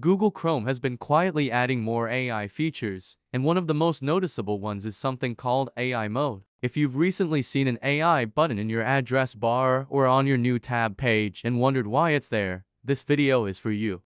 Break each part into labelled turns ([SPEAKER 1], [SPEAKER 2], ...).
[SPEAKER 1] Google Chrome has been quietly adding more AI features, and one of the most noticeable ones is something called AI Mode. If you've recently seen an AI button in your address bar or on your new tab page and wondered why it's there, this video is for you.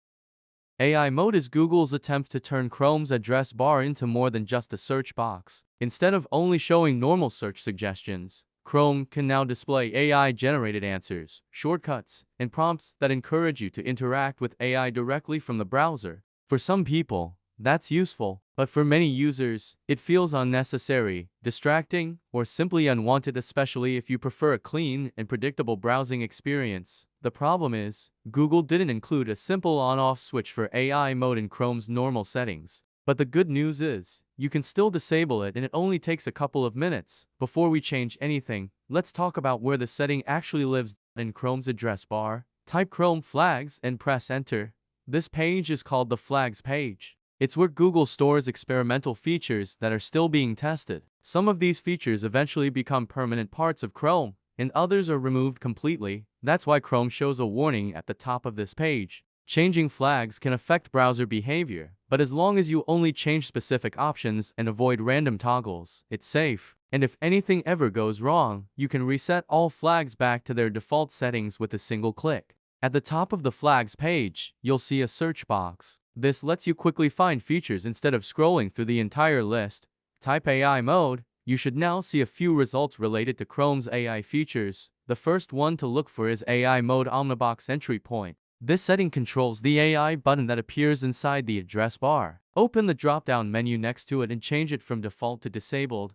[SPEAKER 1] AI Mode is Google's attempt to turn Chrome's address bar into more than just a search box. Instead of only showing normal search suggestions, Chrome can now display AI-generated answers, shortcuts, and prompts that encourage you to interact with AI directly from the browser. For some people, that's useful, but for many users, it feels unnecessary, distracting, or simply unwanted, especially if you prefer a clean and predictable browsing experience. The problem is, Google didn't include a simple on-off switch for AI mode in Chrome's normal settings. But the good news is, you can still disable it and it only takes a couple of minutes. Before we change anything, let's talk about where the setting actually lives. In Chrome's address bar, type Chrome flags and press enter. This page is called the flags page. It's where Google stores experimental features that are still being tested. Some of these features eventually become permanent parts of Chrome, and others are removed completely. That's why Chrome shows a warning at the top of this page. Changing flags can affect browser behavior, but as long as you only change specific options and avoid random toggles, it's safe. And if anything ever goes wrong, you can reset all flags back to their default settings with a single click. At the top of the flags page, you'll see a search box. This lets you quickly find features instead of scrolling through the entire list. Type AI mode. You should now see a few results related to Chrome's AI features. The first one to look for is AI Mode Omnibox entry point. This setting controls the AI button that appears inside the address bar. Open the drop-down menu next to it and change it from default to disabled.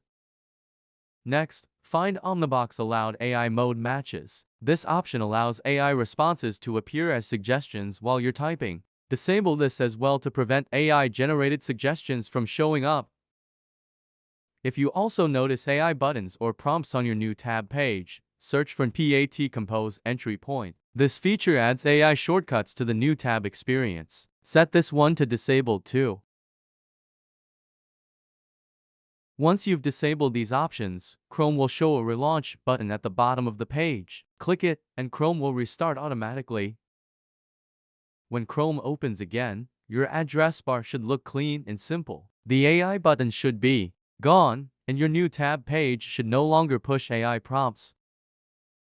[SPEAKER 1] Next, find Omnibox Allowed AI Mode Matches. This option allows AI responses to appear as suggestions while you're typing. Disable this as well to prevent AI-generated suggestions from showing up. If you also notice AI buttons or prompts on your new tab page, search for PAT Compose entry point. This feature adds AI shortcuts to the new tab experience. Set this one to disabled too. Once you've disabled these options, Chrome will show a relaunch button at the bottom of the page. Click it, and Chrome will restart automatically. When Chrome opens again, your address bar should look clean and simple. The AI button should be gone, and your new tab page should no longer push AI prompts.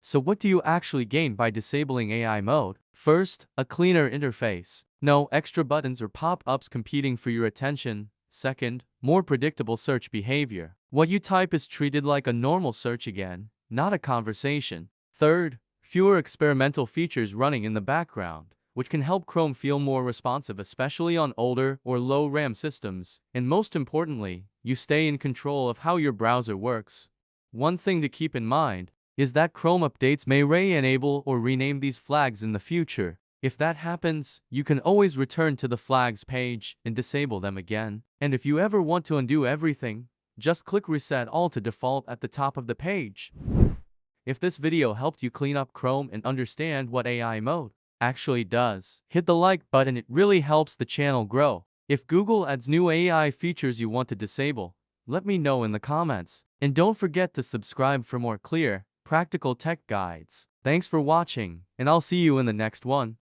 [SPEAKER 1] So what do you actually gain by disabling AI mode? First, a cleaner interface. No extra buttons or pop-ups competing for your attention. Second, more predictable search behavior. What you type is treated like a normal search again, not a conversation. Third, fewer experimental features running in the background, which can help Chrome feel more responsive, especially on older or low RAM systems. And most importantly, you stay in control of how your browser works. One thing to keep in mind is that Chrome updates may re-enable or rename these flags in the future. If that happens, you can always return to the flags page and disable them again. And if you ever want to undo everything, just click Reset All to default at the top of the page. If this video helped you clean up Chrome and understand what AI mode actually does, hit the like button. It really helps the channel grow. If Google adds new AI features you want to disable, let me know in the comments. And don't forget to subscribe for more clear, practical tech guides. Thanks for watching, and I'll see you in the next one.